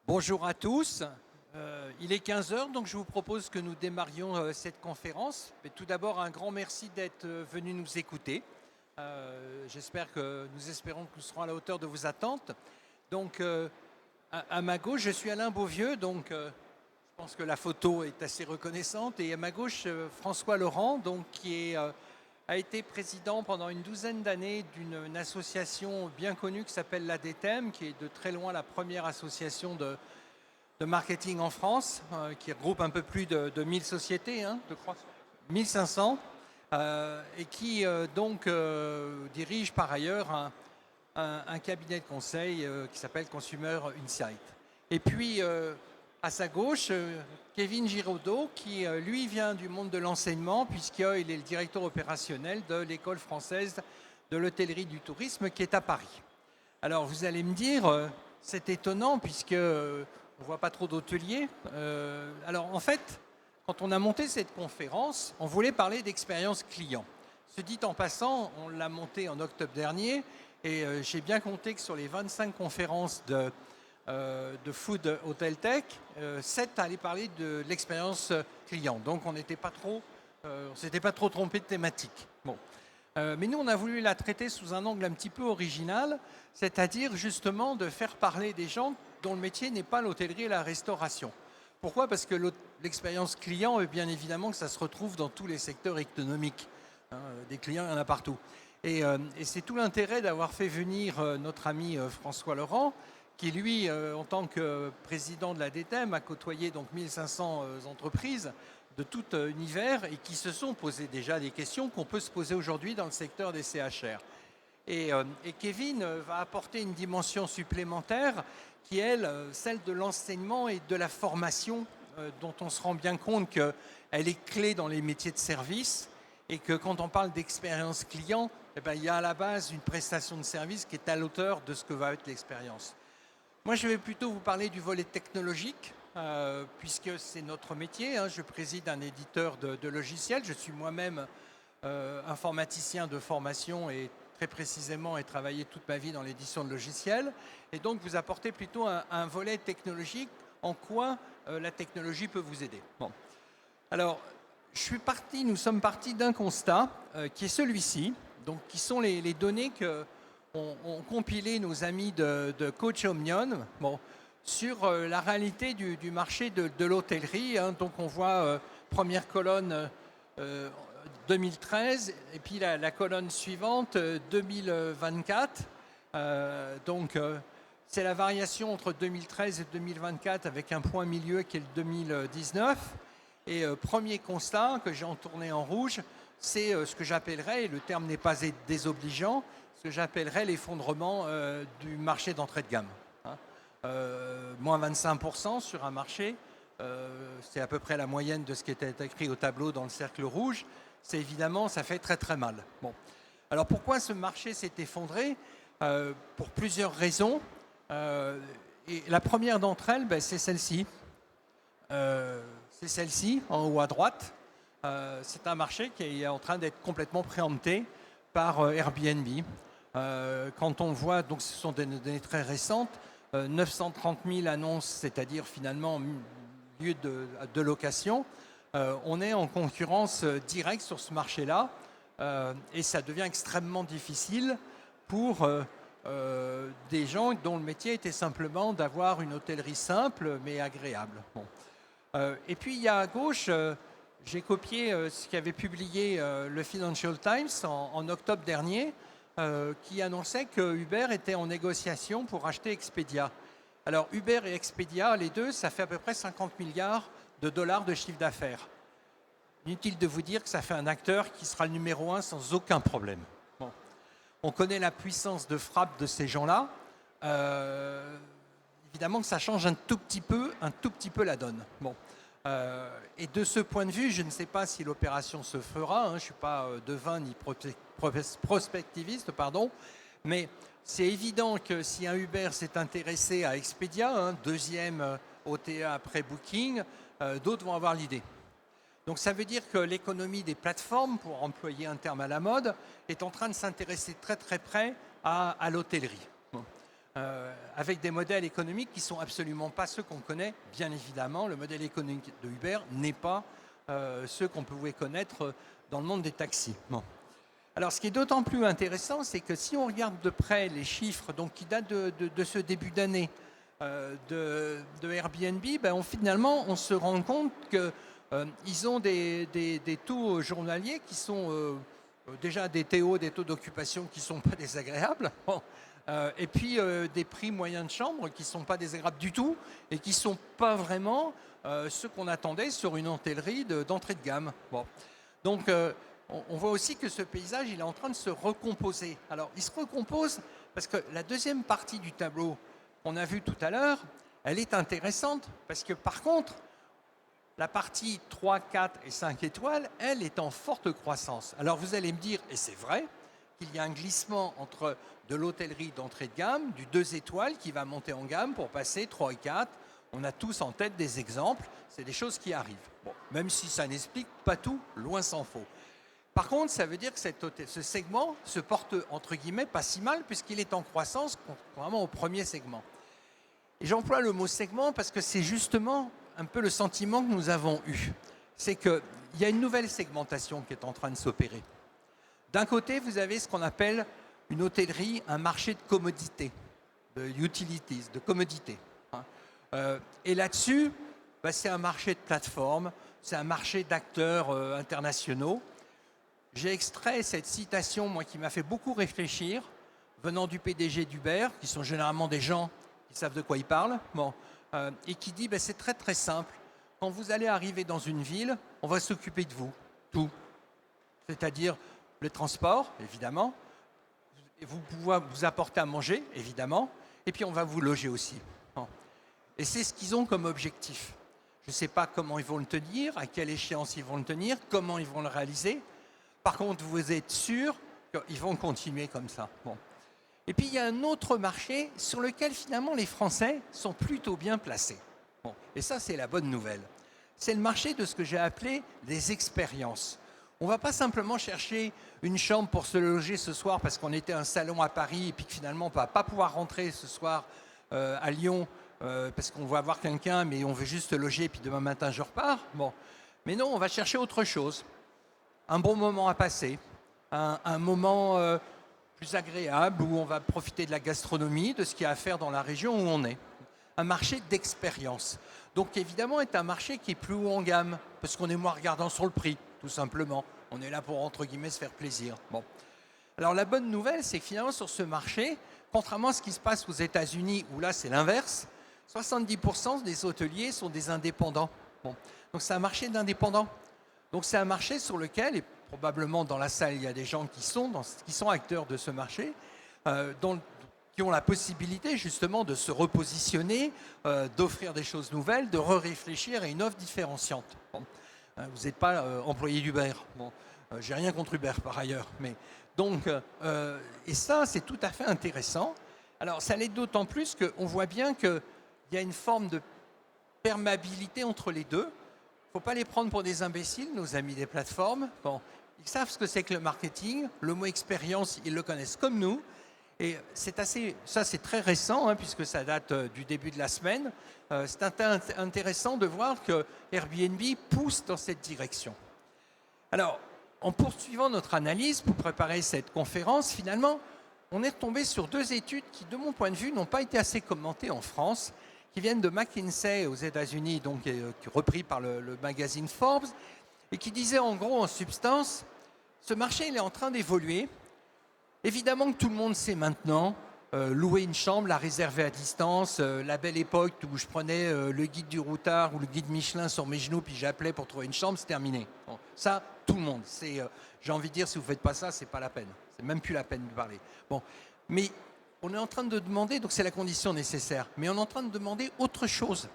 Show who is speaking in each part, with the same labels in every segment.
Speaker 1: Bonjour à tous. Il est 15 heures, donc je vous propose que nous démarrions cette conférence. Mais tout d'abord, un grand merci d'être venu nous écouter. Nous espérons que nous serons à la hauteur de vos attentes. Donc, à ma gauche, je suis Alain Beauvieux, donc je pense que la photo est assez reconnaissante. Et à ma gauche, François Laurent, donc, a été président pendant une douzaine d'années d'une association bien connue qui s'appelle l'ADTEM, qui est de très loin la première association de marketing en France, qui regroupe un peu plus de 1000 sociétés, je crois, 1500, et qui dirige par ailleurs un cabinet de conseil qui s'appelle Consumer Insight. Et puis, à sa gauche, Kevin Giraudot, qui lui vient du monde de l'enseignement, puisqu'il est le directeur opérationnel de l'école française de l'hôtellerie du tourisme qui est à Paris. Alors vous allez me dire, c'est étonnant puisque on ne voit pas trop d'hôteliers. Alors en fait, quand on a monté cette conférence, on voulait parler d'expérience client. Ce dit en passant, on l'a monté en octobre dernier et j'ai bien compté que sur les 25 conférences de Food Hotel Tech, 7 allaient parler de l'expérience client. Donc on s'était pas trop trompé de thématique. Bon. Mais nous, on a voulu la traiter sous un angle un petit peu original, c'est-à-dire justement de faire parler des gens dont le métier n'est pas l'hôtellerie et la restauration. Pourquoi? Parce que l'expérience client, bien évidemment, que ça se retrouve dans tous les secteurs économiques. Des clients, il y en a partout. Et c'est tout l'intérêt d'avoir fait venir notre ami François Laurent, qui lui, en tant que président de la DTEM, a côtoyé donc 1500 entreprises de tout univers et qui se sont posé déjà des questions qu'on peut se poser aujourd'hui dans le secteur des CHR. Et Kevin va apporter une dimension supplémentaire qui est celle de l'enseignement et de la formation dont on se rend bien compte qu'elle est clé dans les métiers de service et que quand on parle d'expérience client, il y a à la base une prestation de service qui est à l'auteur de ce que va être l'expérience. Moi, je vais plutôt vous parler du volet technologique, puisque c'est notre métier. Je préside un éditeur de logiciels. Je suis moi-même informaticien de formation et très précisément ai travaillé toute ma vie dans l'édition de logiciels. Et donc, vous apportez plutôt un volet technologique. En quoi la technologie peut vous aider? Bon. Alors, nous sommes partis d'un constat qui est celui-ci, donc qui sont les données que ont compilé nos amis de Coach Omnium sur la réalité du marché de l'hôtellerie. Donc on voit première colonne 2013 et puis la colonne suivante 2024. C'est la variation entre 2013 et 2024 avec un point milieu qui est le 2019. Et premier constat que j'ai entourné en rouge, c'est ce que j'appellerais, et le terme n'est pas désobligeant, ce que j'appellerais l'effondrement du marché d'entrée de gamme. Moins 25% sur un marché, c'est à peu près la moyenne de ce qui était écrit au tableau dans le cercle rouge. C'est évidemment, ça fait très très mal. Bon. Alors pourquoi ce marché s'est effondré? Pour plusieurs raisons. Et la première d'entre elles, c'est celle-ci. C'est celle-ci, en haut à droite. C'est un marché qui est en train d'être complètement préempté par Airbnb. Quand on voit, donc ce sont des données très récentes, 930 000 annonces, c'est-à-dire finalement lieu de location, on est en concurrence directe sur ce marché-là et ça devient extrêmement difficile pour des gens dont le métier était simplement d'avoir une hôtellerie simple mais agréable. Bon. Et puis il y a à gauche, j'ai copié ce qu'avait publié le Financial Times en octobre dernier, qui annonçait que Uber était en négociation pour acheter Expedia. Alors Uber et Expedia, les deux, ça fait à peu près 50 milliards de dollars de chiffre d'affaires. Inutile de vous dire que ça fait un acteur qui sera le numéro 1 sans aucun problème. Bon. On connaît la puissance de frappe de ces gens-là. Évidemment que ça change un tout petit peu la donne. Bon. Et de ce point de vue, je ne sais pas si l'opération se fera, je ne suis pas devin ni prospectiviste, mais c'est évident que si un Uber s'est intéressé à Expedia, deuxième OTA après Booking, d'autres vont avoir l'idée. Donc ça veut dire que l'économie des plateformes, pour employer un terme à la mode, est en train de s'intéresser très très près à l'hôtellerie. avec des modèles économiques qui ne sont absolument pas ceux qu'on connaît. Bien évidemment, le modèle économique de Uber n'est pas ceux qu'on pouvait connaître dans le monde des taxis. Bon. Alors, ce qui est d'autant plus intéressant, c'est que si on regarde de près les chiffres donc, qui datent de ce début d'année de Airbnb, ben finalement, on se rend compte qu'ils ont des taux journaliers qui sont déjà des taux d'occupation qui ne sont pas désagréables. Bon. Et puis des prix moyens de chambre qui ne sont pas désagréables du tout et qui ne sont pas vraiment ce qu'on attendait sur une hôtellerie d'entrée de gamme. Bon. Donc on voit aussi que ce paysage il est en train de se recomposer. Alors il se recompose parce que la deuxième partie du tableau qu'on a vu tout à l'heure, elle est intéressante parce que par contre, la partie 3, 4 et 5 étoiles, elle est en forte croissance. Alors vous allez me dire, et c'est vrai, qu'il y a un glissement entre de l'hôtellerie d'entrée de gamme, du 2 étoiles qui va monter en gamme pour passer 3 et 4. On a tous en tête des exemples, c'est des choses qui arrivent. Bon, même si ça n'explique pas tout, loin s'en faut. Par contre, ça veut dire que ce segment se porte, entre guillemets, pas si mal, puisqu'il est en croissance, contrairement au premier segment. Et j'emploie le mot segment parce que c'est justement un peu le sentiment que nous avons eu. C'est qu'il y a une nouvelle segmentation qui est en train de s'opérer. D'un côté, vous avez ce qu'on appelle une hôtellerie, un marché de commodités, de utilities, de commodités. Et là-dessus, c'est un marché de plateforme, c'est un marché d'acteurs internationaux. J'ai extrait cette citation, moi, qui m'a fait beaucoup réfléchir, venant du PDG d'Uber, qui sont généralement des gens qui savent de quoi ils parlent, et qui dit c'est très très simple. Quand vous allez arriver dans une ville, on va s'occuper de vous, tout. C'est-à-dire le transport, évidemment, et vous pouvez vous apporter à manger, évidemment, et puis on va vous loger aussi. Et c'est ce qu'ils ont comme objectif. Je ne sais pas comment ils vont le tenir, à quelle échéance ils vont le tenir, comment ils vont le réaliser. Par contre, vous êtes sûr qu'ils vont continuer comme ça. Bon. Et puis, il y a un autre marché sur lequel, finalement, les Français sont plutôt bien placés. Bon. Et ça, c'est la bonne nouvelle. C'est le marché de ce que j'ai appelé des expériences. On ne va pas simplement chercher une chambre pour se loger ce soir parce qu'on était à un salon à Paris et puis que finalement, on ne va pas pouvoir rentrer ce soir à Lyon parce qu'on va voir quelqu'un, mais on veut juste se loger et puis demain matin, je repars. Bon. Mais non, on va chercher autre chose. Un bon moment à passer, un moment plus agréable où on va profiter de la gastronomie, de ce qu'il y a à faire dans la région où on est. Un marché d'expérience. Donc évidemment, c'est un marché qui est plus haut en gamme parce qu'on est moins regardant sur le prix, tout simplement. On est là pour, entre guillemets, se faire plaisir. Bon. Alors la bonne nouvelle, c'est que finalement, sur ce marché, contrairement à ce qui se passe aux États-Unis, où là, c'est l'inverse, 70% des hôteliers sont des indépendants. Bon. Donc c'est un marché d'indépendants. Donc c'est un marché sur lequel, et probablement dans la salle, il y a des gens qui sont acteurs de ce marché, qui ont la possibilité justement de se repositionner, d'offrir des choses nouvelles, de réfléchir à une offre différenciante. Bon. Vous n'êtes pas employé d'Uber. Bon. J'ai rien contre Uber par ailleurs. Mais, donc, et ça, c'est tout à fait intéressant. Alors ça l'est d'autant plus qu'on voit bien qu'il y a une forme de perméabilité entre les deux. Il ne faut pas les prendre pour des imbéciles, nos amis des plateformes. Bon, ils savent ce que c'est que le marketing. Le mot expérience, ils le connaissent comme nous. Et ça c'est très récent, puisque ça date du début de la semaine. C'est intéressant de voir que Airbnb pousse dans cette direction. Alors, en poursuivant notre analyse pour préparer cette conférence, finalement, on est retombé sur 2 études qui, de mon point de vue, n'ont pas été assez commentées en France, qui viennent de McKinsey aux États-Unis, donc repris par le magazine Forbes, et qui disait en gros, en substance, ce marché il est en train d'évoluer. Évidemment que tout le monde sait maintenant louer une chambre, la réserver à distance, la belle époque où je prenais le guide du routard ou le guide Michelin sur mes genoux puis j'appelais pour trouver une chambre, c'est terminé. Bon, ça, tout le monde. J'ai envie de dire, si vous ne faites pas ça, c'est pas la peine. C'est même plus la peine de parler. Bon, mais on est en train de demander, donc c'est la condition nécessaire, mais on est en train de demander autre chose.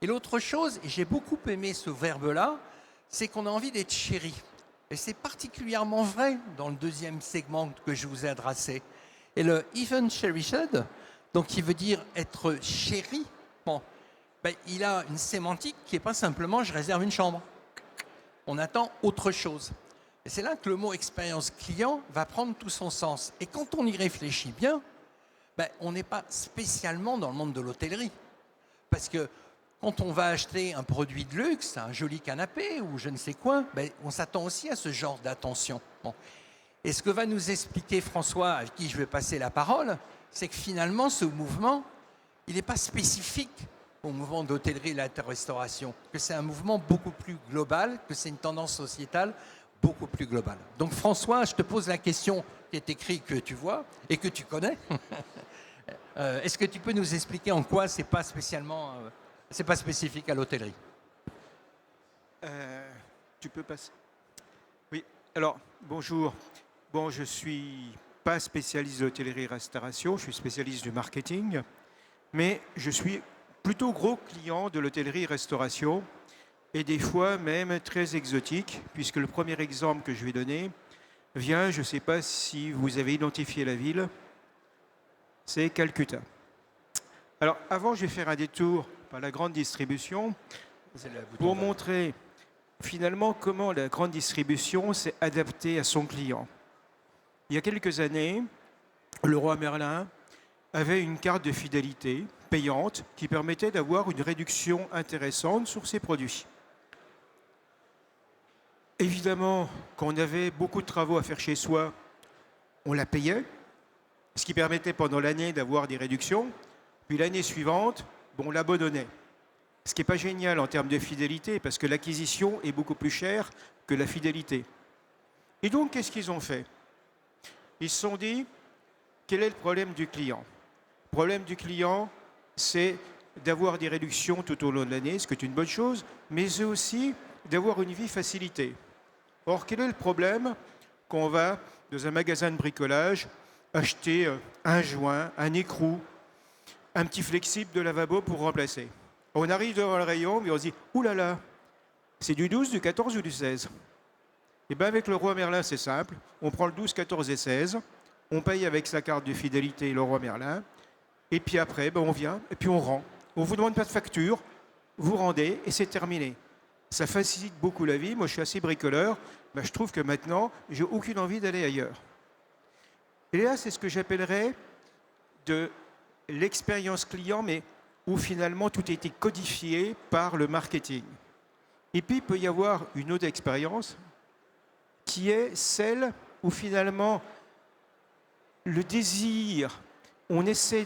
Speaker 1: Et l'autre chose, et j'ai beaucoup aimé ce verbe-là, c'est qu'on a envie d'être chéri. Et c'est particulièrement vrai dans le deuxième segment que je vous ai adressé. Et le even cherished, donc qui veut dire être chéri, bon, il a une sémantique qui n'est pas simplement je réserve une chambre. On attend autre chose. Et c'est là que le mot expérience client va prendre tout son sens. Et quand on y réfléchit bien, Ben, on n'est pas spécialement dans le monde de l'hôtellerie. Parce que quand on va acheter un produit de luxe, un joli canapé ou je ne sais quoi, ben, on s'attend aussi à ce genre d'attention. Bon. Et ce que va nous expliquer François, à qui je vais passer la parole, c'est que finalement, ce mouvement, il n'est pas spécifique au mouvement d'hôtellerie et de la restauration, que c'est un mouvement beaucoup plus global, que c'est une tendance sociétale beaucoup plus globale. Donc François, je te pose la question qui est écrite, que tu vois et que tu connais. Est-ce que tu peux nous expliquer en quoi c'est pas spécialement, c'est pas spécifique à l'hôtellerie?
Speaker 2: Tu peux passer. Oui, alors bonjour. Bon, je suis pas spécialiste de l'hôtellerie-restauration, je suis spécialiste du marketing, mais je suis plutôt gros client de l'hôtellerie-restauration et des fois même très exotique, puisque le premier exemple que je vais donner vient, je ne sais pas si vous avez identifié la ville, c'est Calcutta. Alors avant, je vais faire un détour par la grande distribution pour montrer finalement comment la grande distribution s'est adaptée à son client. Il y a quelques années, Leroy Merlin avait une carte de fidélité payante qui permettait d'avoir une réduction intéressante sur ses produits. Évidemment, quand on avait beaucoup de travaux à faire chez soi, on la payait, ce qui permettait pendant l'année d'avoir des réductions. Puis l'année suivante, on l'abandonnait. Ce qui n'est pas génial en termes de fidélité, parce que l'acquisition est beaucoup plus chère que la fidélité. Et donc, qu'est-ce qu'ils ont fait? Ils se sont dit, quel est le problème du client? Le problème du client, c'est d'avoir des réductions tout au long de l'année, ce qui est une bonne chose, mais c'est aussi d'avoir une vie facilitée. Or, quel est le problème quand on va dans un magasin de bricolage acheter un joint, un écrou, un petit flexible de lavabo pour remplacer? On arrive devant le rayon et on se dit « Ouh là là, c'est du 12, du 14 ou du 16 ?» Et bien avec Leroy Merlin, c'est simple. On prend le 12, 14 et 16, on paye avec sa carte de fidélité Leroy Merlin, et puis après, on vient et puis on rend. On ne vous demande pas de facture, vous rendez et c'est terminé. Ça facilite beaucoup la vie. Moi, je suis assez bricoleur. Je trouve que maintenant, j'ai aucune envie d'aller ailleurs. Et là, c'est ce que j'appellerais de l'expérience client, mais où finalement tout a été codifié par le marketing. Et puis, il peut y avoir une autre expérience qui est celle où finalement le désir, on essaie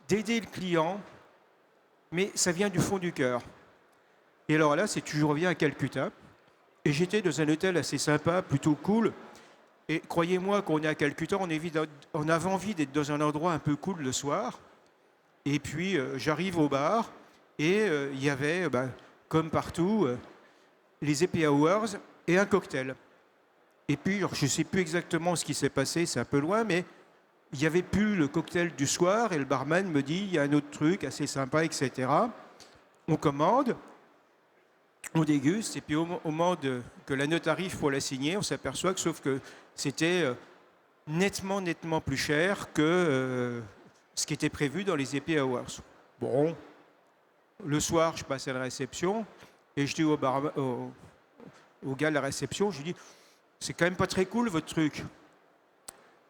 Speaker 2: d'aider le client, mais ça vient du fond du cœur. Et alors là, c'est toujours bien à Calcutta. Et j'étais dans un hôtel assez sympa, plutôt cool. Et croyez-moi, quand on est à Calcutta, on avait envie d'être dans un endroit un peu cool le soir. Et puis, j'arrive au bar et il y avait, comme partout, les happy hours et un cocktail. Et puis, je ne sais plus exactement ce qui s'est passé, c'est un peu loin, mais il n'y avait plus le cocktail du soir et le barman me dit, il y a un autre truc assez sympa, etc. On commande, on déguste, et puis au moment que la note arrive pour la signer, on s'aperçoit que, sauf que c'était nettement plus cher que ce qui était prévu dans les happy hours. Bon, le soir, je passe à la réception, et je dis au gars de la réception, je lui dis, c'est quand même pas très cool votre truc.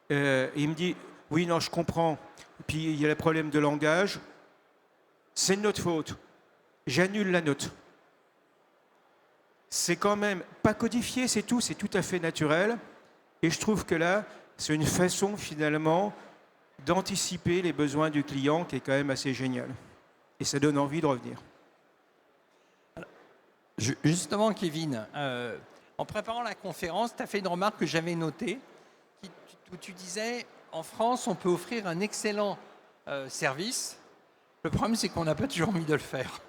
Speaker 2: Et il me dit, oui, non, je comprends. Puis il y a le problème de langage. C'est de notre faute. J'annule la note. C'est quand même pas codifié, c'est tout à fait naturel. Et je trouve que là, c'est une façon finalement d'anticiper les besoins du client qui est quand même assez génial. Et ça donne envie de revenir.
Speaker 1: Justement, Kevin, en préparant la conférence, tu as fait une remarque que j'avais notée, où tu disais, en France, on peut offrir un excellent service. Le problème, c'est qu'on n'a pas toujours envie de le faire.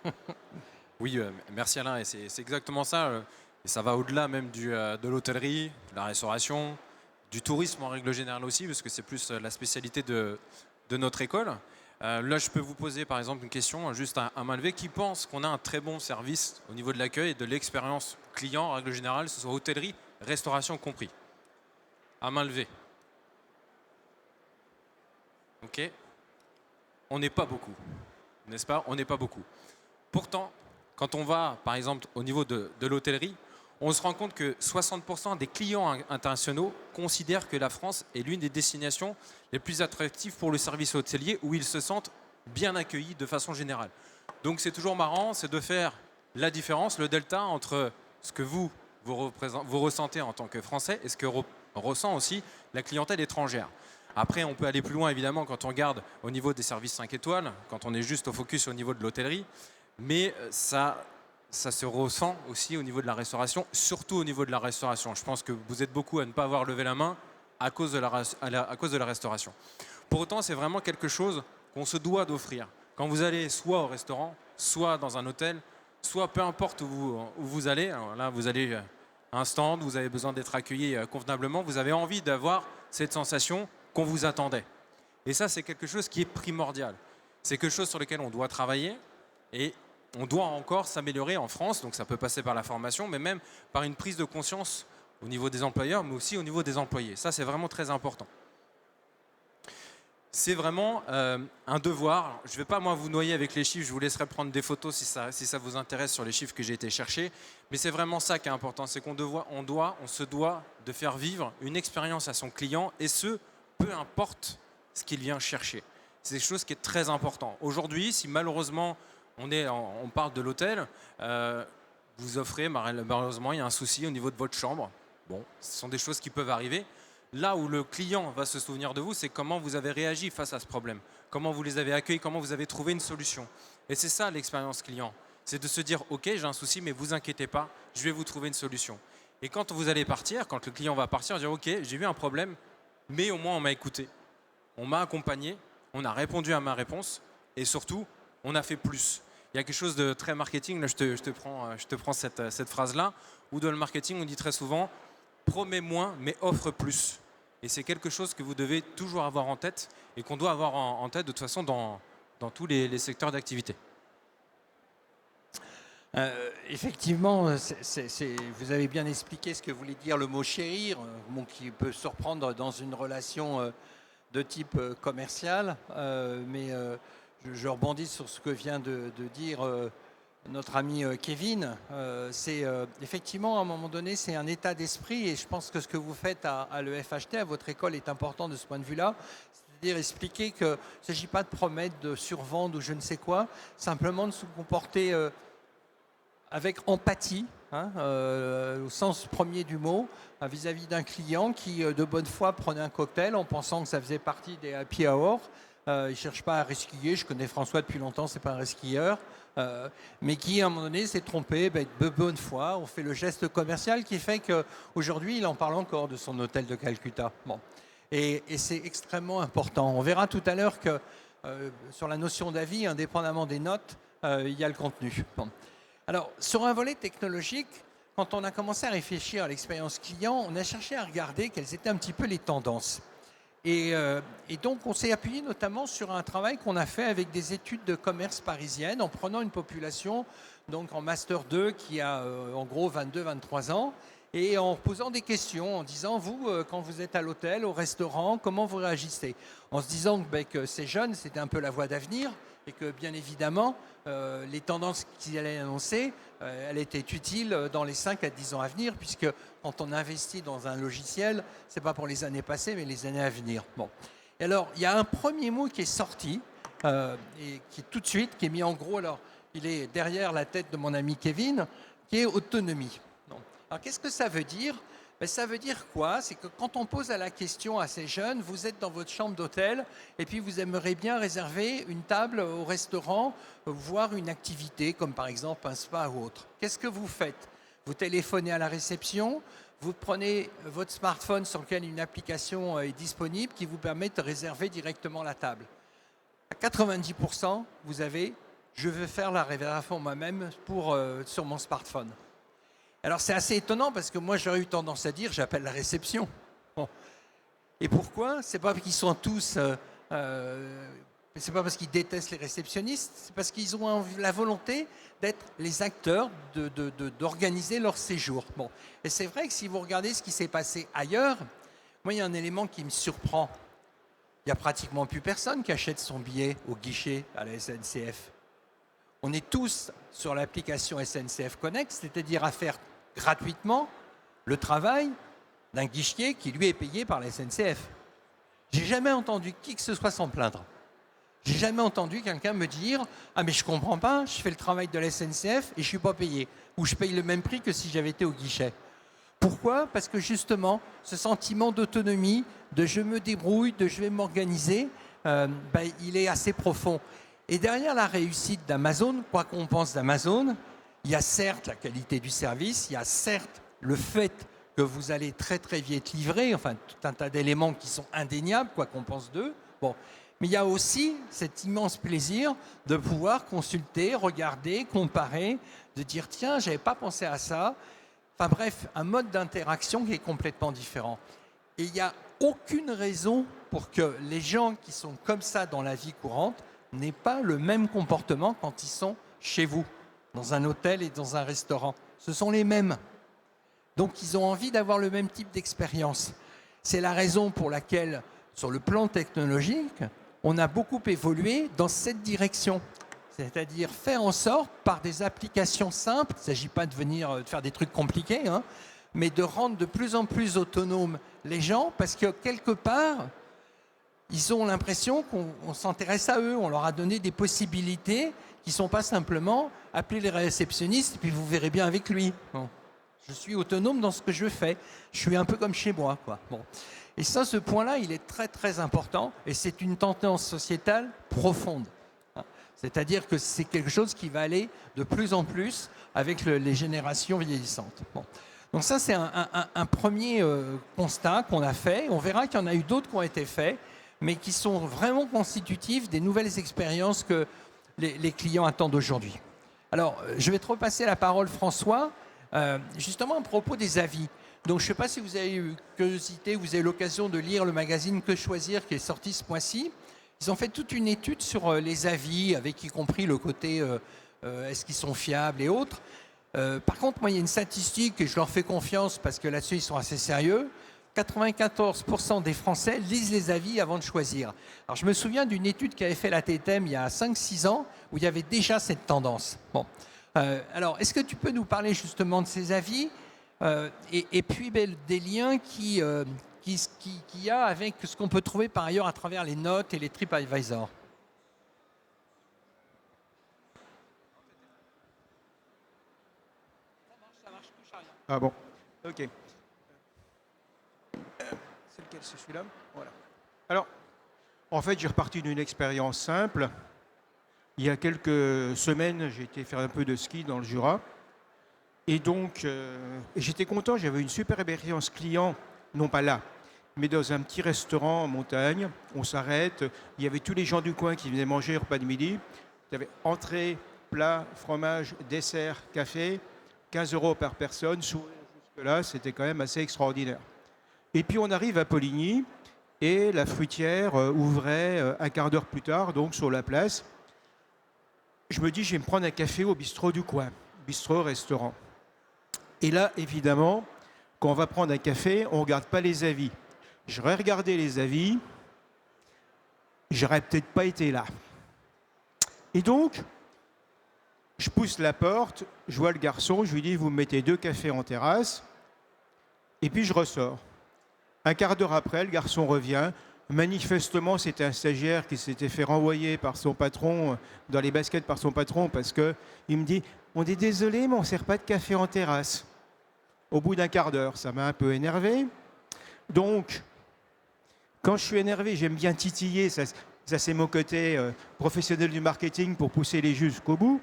Speaker 3: Oui, merci Alain, et c'est exactement ça. Et ça va au-delà même de l'hôtellerie, de la restauration, du tourisme en règle générale aussi, parce que c'est plus la spécialité de notre école. Là, je peux vous poser par exemple une question, juste à main levée. Qui pense qu'on a un très bon service au niveau de l'accueil et de l'expérience client en règle générale, que ce soit hôtellerie, restauration compris? À main levée. Ok. On n'est pas beaucoup, n'est-ce pas? On n'est pas beaucoup. Pourtant, quand on va, par exemple, au niveau de l'hôtellerie, on se rend compte que 60% des clients internationaux considèrent que la France est l'une des destinations les plus attractives pour le service hôtelier, où ils se sentent bien accueillis de façon générale. Donc c'est toujours marrant, c'est de faire la différence, le delta entre ce que vous ressentez en tant que Français et ce que ressent aussi la clientèle étrangère. Après, on peut aller plus loin, évidemment, quand on regarde au niveau des services 5 étoiles, quand on est juste au focus au niveau de l'hôtellerie, mais ça se ressent aussi au niveau de la restauration, surtout au niveau de la restauration. Je pense que vous êtes beaucoup à ne pas avoir levé la main à cause de la restauration. Pour autant, c'est vraiment quelque chose qu'on se doit d'offrir. Quand vous allez soit au restaurant, soit dans un hôtel, soit peu importe où vous allez, alors là vous allez à un stand, vous avez besoin d'être accueilli convenablement, vous avez envie d'avoir cette sensation qu'on vous attendait. Et ça, c'est quelque chose qui est primordial. C'est quelque chose sur lequel on doit travailler et on doit encore s'améliorer en France. Donc ça peut passer par la formation, mais même par une prise de conscience au niveau des employeurs, mais aussi au niveau des employés. Ça, c'est vraiment très important. C'est vraiment un devoir. Je ne vais pas moi vous noyer avec les chiffres, je vous laisserai prendre des photos si ça vous intéresse sur les chiffres que j'ai été chercher. Mais c'est vraiment ça qui est important, c'est qu'on se doit de faire vivre une expérience à son client, et ce, peu importe ce qu'il vient chercher. C'est quelque chose qui est très important. Aujourd'hui, si malheureusement on parle de l'hôtel, vous offrez, malheureusement il y a un souci au niveau de votre chambre. Bon, ce sont des choses qui peuvent arriver. Là où le client va se souvenir de vous, c'est comment vous avez réagi face à ce problème, comment vous les avez accueillis, comment vous avez trouvé une solution. Et c'est ça l'expérience client, c'est de se dire « Ok, j'ai un souci, mais vous inquiétez pas, je vais vous trouver une solution ». Et quand vous allez partir, quand le client va partir, dire « Ok, j'ai eu un problème, mais au moins on m'a écouté, on m'a accompagné, on a répondu à ma réponse, et surtout, on a fait plus ». Il y a quelque chose de très marketing, là je te prends cette phrase-là, où dans le marketing on dit très souvent « Promets moins, mais offre plus ». Et c'est quelque chose que vous devez toujours avoir en tête et qu'on doit avoir en tête de toute façon dans tous les secteurs d'activité.
Speaker 1: Effectivement, vous avez bien expliqué ce que voulait dire le mot chérir, qui peut surprendre dans une relation de type commercial. Mais je rebondis sur ce que vient de dire notre ami Kevin. C'est effectivement, à un moment donné, c'est un état d'esprit, et je pense que ce que vous faites à l'EFHT, à votre école, est important de ce point de vue-là. C'est-à-dire expliquer qu'il ne s'agit pas de promettre de survendre ou je ne sais quoi, simplement de se comporter avec empathie, au sens premier du mot, vis-à-vis d'un client qui, de bonne foi, prenait un cocktail en pensant que ça faisait partie des happy hours. Il ne cherche pas à resquiller. Je connais François depuis longtemps, ce n'est pas un resquilleur. Mais qui, à un moment donné, s'est trompé de bonne foi. On fait le geste commercial qui fait qu'aujourd'hui, il en parle encore de son hôtel de Calcutta. Bon. Et c'est extrêmement important. On verra tout à l'heure que sur la notion d'avis, indépendamment des notes, il y a le contenu. Bon. Alors, sur un volet technologique, quand on a commencé à réfléchir à l'expérience client, on a cherché à regarder quelles étaient un petit peu les tendances. Et donc, on s'est appuyé notamment sur un travail qu'on a fait avec des études de commerce parisiennes, en prenant une population donc en Master 2 qui a en gros 22-23 ans, et en posant des questions, en disant, vous, quand vous êtes à l'hôtel, au restaurant, comment vous réagissez? En se disant que ces jeunes, c'était un peu la voie d'avenir, et que bien évidemment, les tendances qu'ils allaient annoncer, elles étaient utiles dans les 5 à 10 ans à venir, puisque quand on investit dans un logiciel, ce n'est pas pour les années passées, mais les années à venir. Bon. Et alors, il y a un premier mot qui est sorti, et qui est tout de suite, qui est mis en gros, alors il est derrière la tête de mon ami Kevin, qui est autonomie. Donc, alors, qu'est-ce que ça veut dire? Ça veut dire quoi? C'est que quand on pose la question à ces jeunes, vous êtes dans votre chambre d'hôtel et puis vous aimeriez bien réserver une table au restaurant, voire une activité comme par exemple un spa ou autre. Qu'est-ce que vous faites? Vous téléphonez à la réception, vous prenez votre smartphone sur lequel une application est disponible qui vous permet de réserver directement la table. À 90%, vous avez « je veux faire la réservation moi-même sur mon smartphone ». Alors c'est assez étonnant parce que moi j'aurais eu tendance à dire j'appelle la réception. Bon. Et pourquoi? C'est pas parce qu'ils sont tous, c'est pas parce qu'ils détestent les réceptionnistes, c'est parce qu'ils ont la volonté d'être les acteurs d'organiser leur séjour. Bon. Et c'est vrai que si vous regardez ce qui s'est passé ailleurs, moi il y a un élément qui me surprend. Il n'y a pratiquement plus personne qui achète son billet au guichet à la SNCF. On est tous sur l'application SNCF Connect, c'est-à-dire à faire gratuitement le travail d'un guichetier qui lui est payé par la SNCF. J'ai jamais entendu qui que ce soit s'en plaindre. J'ai jamais entendu quelqu'un me dire « Ah mais je comprends pas, je fais le travail de la SNCF et je suis pas payé. » Ou je paye le même prix que si j'avais été au guichet. Pourquoi? Parce que justement, ce sentiment d'autonomie, de je me débrouille, de je vais m'organiser, il est assez profond. Et derrière la réussite d'Amazon, quoi qu'on pense d'Amazon, il y a certes la qualité du service, il y a certes le fait que vous allez très très vite livrer, enfin tout un tas d'éléments qui sont indéniables, quoi qu'on pense d'eux. Bon. Mais il y a aussi cet immense plaisir de pouvoir consulter, regarder, comparer, de dire tiens, j'avais pas pensé à ça. Enfin bref, un mode d'interaction qui est complètement différent. Et il n'y a aucune raison pour que les gens qui sont comme ça dans la vie courante n'aient pas le même comportement quand ils sont chez vous, dans un hôtel et dans un restaurant. Ce sont les mêmes. Donc ils ont envie d'avoir le même type d'expérience. C'est la raison pour laquelle, sur le plan technologique, on a beaucoup évolué dans cette direction. C'est-à-dire faire en sorte, par des applications simples, il ne s'agit pas de faire des trucs compliqués, hein, mais de rendre de plus en plus autonomes les gens, parce que quelque part, ils ont l'impression qu'on s'intéresse à eux, on leur a donné des possibilités qui ne sont pas simplement appeler les réceptionnistes et puis vous verrez bien avec lui. Bon. Je suis autonome dans ce que je fais, je suis un peu comme chez moi, quoi. Bon. Et ça, ce point-là, il est très très important et c'est une tendance sociétale profonde. C'est-à-dire que c'est quelque chose qui va aller de plus en plus avec les générations vieillissantes. Bon. Donc ça, c'est un premier constat qu'on a fait. On verra qu'il y en a eu d'autres qui ont été faits, mais qui sont vraiment constitutifs des nouvelles expériences que les clients attendent aujourd'hui. Alors, je vais te repasser la parole, François, justement à propos des avis. Donc, je ne sais pas si vous avez eu curiosité, vous avez eu l'occasion de lire le magazine Que choisir qui est sorti ce mois-ci. Ils ont fait toute une étude sur les avis, avec y compris le côté est-ce qu'ils sont fiables et autres. Par contre, moi, il y a une statistique et je leur fais confiance parce que là-dessus, ils sont assez sérieux. 94% des Français lisent les avis avant de choisir. Alors, je me souviens d'une étude qu'avait fait la TTM il y a 5-6 ans où il y avait déjà cette tendance. Bon. Alors, est-ce que tu peux nous parler justement de ces avis et puis des liens qu'il y a avec ce qu'on peut trouver par ailleurs à travers les notes et les TripAdvisor? Ça marche, touche à rien.
Speaker 2: Ah bon, ok. C'est lequel? C'est celui-là? Voilà. Alors, en fait, j'ai reparti d'une expérience simple. Il y a quelques semaines, j'ai été faire un peu de ski dans le Jura. Et donc, j'étais content, j'avais une super expérience client, non pas là, mais dans un petit restaurant en montagne. On s'arrête, il y avait tous les gens du coin qui venaient manger au repas de midi. Il y avait entrée, plat, fromage, dessert, café, 15 € par personne. Jusque-là, c'était quand même assez extraordinaire. Et puis on arrive à Poligny et la fruitière ouvrait un quart d'heure plus tard, donc sur la place. Je me dis, je vais me prendre un café au bistrot du coin, bistrot-restaurant. Et là, évidemment, quand on va prendre un café, on ne regarde pas les avis. J'aurais regardé les avis, j'aurais peut-être pas été là. Et donc, je pousse la porte, je vois le garçon, je lui dis, vous me mettez 2 cafés en terrasse, et puis je ressors. Un quart d'heure après, le garçon revient. Manifestement, c'était un stagiaire qui s'était fait renvoyer par son patron, dans les baskets par son patron, parce qu'il me dit, on est désolé, mais on ne sert pas de café en terrasse. Au bout d'un quart d'heure, ça m'a un peu énervé. Donc, quand je suis énervé, j'aime bien titiller, ça c'est mon côté professionnel du marketing pour pousser les jusqu'au bout.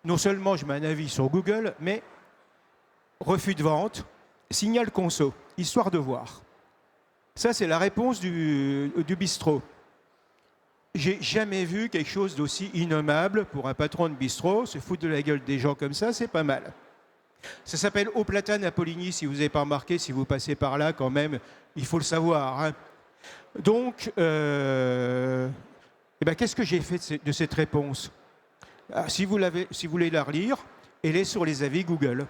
Speaker 2: Non seulement je mets un avis sur Google, mais refus de vente, signal conso, histoire de voir. Ça, c'est la réponse du bistrot. J'ai jamais vu quelque chose d'aussi innommable pour un patron de bistrot. Se foutre de la gueule des gens comme ça, c'est pas mal. Ça s'appelle Au Platane à Poligny, si vous n'avez pas remarqué, si vous passez par là quand même, il faut le savoir. Hein. Donc, qu'est-ce que j'ai fait de cette réponse? Si vous voulez la relire, elle est sur les avis Google.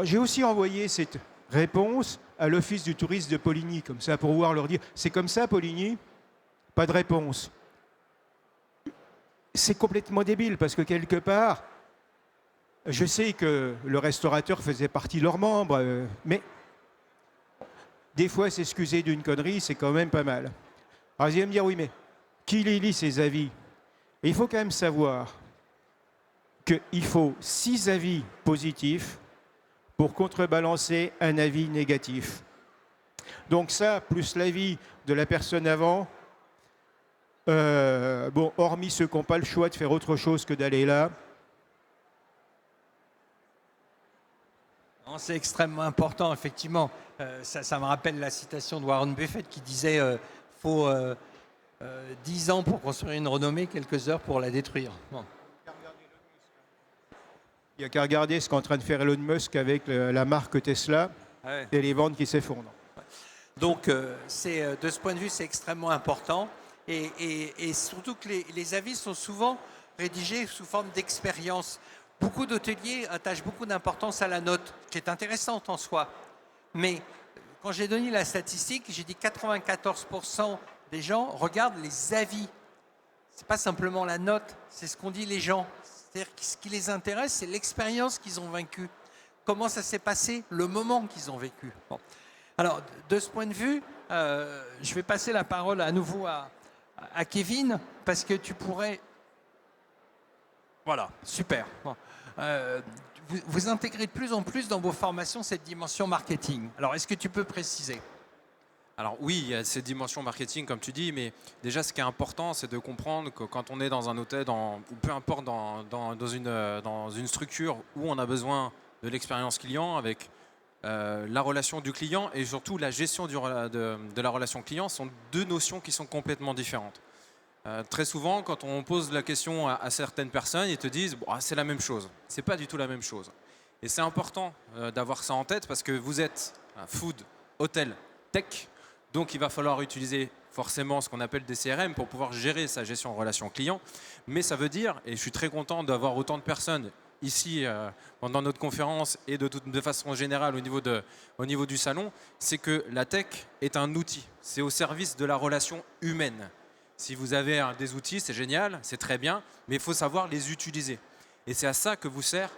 Speaker 2: J'ai aussi envoyé cette réponse à l'Office du tourisme de Poligny, comme ça, pour pouvoir leur dire, c'est comme ça, Poligny? Pas de réponse. C'est complètement débile, parce que quelque part, Je sais que le restaurateur faisait partie de leurs membres, mais des fois, s'excuser d'une connerie, c'est quand même pas mal. Alors, vous allez me dire, oui, mais qui les lit, ces avis? Et il faut quand même savoir qu'il faut 6 avis positifs pour contrebalancer un avis négatif. Donc ça, plus l'avis de la personne avant, bon, hormis ceux qui n'ont pas le choix de faire autre chose que d'aller là.
Speaker 1: C'est extrêmement important, effectivement. Ça me rappelle la citation de Warren Buffett qui disait faut 10 ans pour construire une renommée, quelques heures pour la détruire. Bon.
Speaker 2: Il n'y a qu'à regarder ce qu'est en train de faire Elon Musk avec la marque Tesla et les ventes qui s'effondrent.
Speaker 1: Donc, de ce point de vue, c'est extrêmement important. Et surtout que les avis sont souvent rédigés sous forme d'expérience. Beaucoup d'hôteliers attachent beaucoup d'importance à la note, qui est intéressante en soi. Mais quand j'ai donné la statistique, j'ai dit 94% des gens regardent les avis. Ce n'est pas simplement la note, c'est ce qu'ont dit les gens. C'est-à-dire que ce qui les intéresse, c'est l'expérience qu'ils ont vécue. Comment ça s'est passé, le moment qu'ils ont vécu. Bon. Alors, de ce point de vue, je vais passer la parole à nouveau à Kevin, parce que tu pourrais... Voilà, super. Bon. Vous intégrez de plus en plus dans vos formations cette dimension marketing. Alors, est-ce que tu peux préciser ?
Speaker 3: Alors oui, il y a cette dimension marketing, comme tu dis, mais déjà, ce qui est important, c'est de comprendre que quand on est dans un hôtel, ou peu importe, dans une structure où on a besoin de l'expérience client, avec la relation du client et surtout la gestion de la relation client, sont deux notions qui sont complètement différentes. Très souvent, quand on pose la question à certaines personnes, ils te disent bon, c'est la même chose. C'est pas du tout la même chose. Et c'est important d'avoir ça en tête parce que vous êtes un food, hôtel, tech. Donc, il va falloir utiliser forcément ce qu'on appelle des CRM pour pouvoir gérer sa gestion en relation client. Mais ça veut dire, et je suis très content d'avoir autant de personnes ici pendant notre conférence et de façon générale au niveau du salon, c'est que la tech est un outil. C'est au service de la relation humaine. Si vous avez des outils, c'est génial, c'est très bien, mais il faut savoir les utiliser. Et c'est à ça que vous sert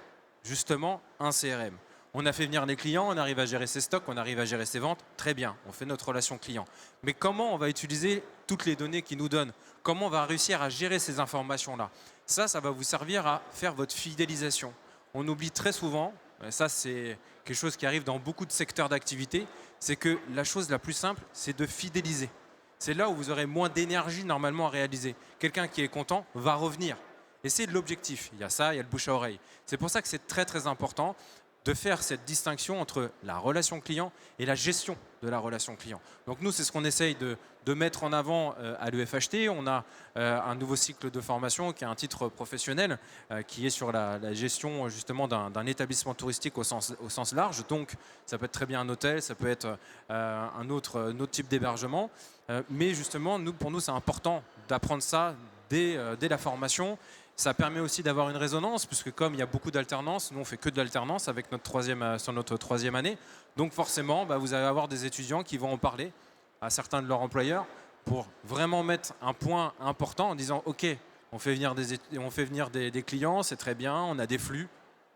Speaker 3: justement un CRM. On a fait venir les clients, on arrive à gérer ses stocks, on arrive à gérer ses ventes, très bien, on fait notre relation client. Mais comment on va utiliser toutes les données qu'ils nous donnent? Comment on va réussir à gérer ces informations-là? Ça va vous servir à faire votre fidélisation. On oublie très souvent, ça c'est quelque chose qui arrive dans beaucoup de secteurs d'activité, c'est que la chose la plus simple, c'est de fidéliser. C'est là où vous aurez moins d'énergie normalement à réaliser. Quelqu'un qui est content va revenir. Et c'est l'objectif. Il y a ça, il y a le bouche à oreille. C'est pour ça que c'est très très important de faire cette distinction entre la relation client et la gestion de la relation client. Donc nous, c'est ce qu'on essaye de mettre en avant à l'UFHT. On a un nouveau cycle de formation qui a un titre professionnel qui est sur la gestion justement d'un établissement touristique au sens large. Donc ça peut être très bien un hôtel, ça peut être un autre type d'hébergement. Mais justement, pour nous, c'est important d'apprendre ça dès la formation. Ça permet aussi d'avoir une résonance, puisque comme il y a beaucoup d'alternance, nous on fait que de l'alternance sur notre troisième année. Donc forcément, vous allez avoir des étudiants qui vont en parler à certains de leurs employeurs pour vraiment mettre un point important en disant « Ok, on fait venir des clients, c'est très bien, on a des flux,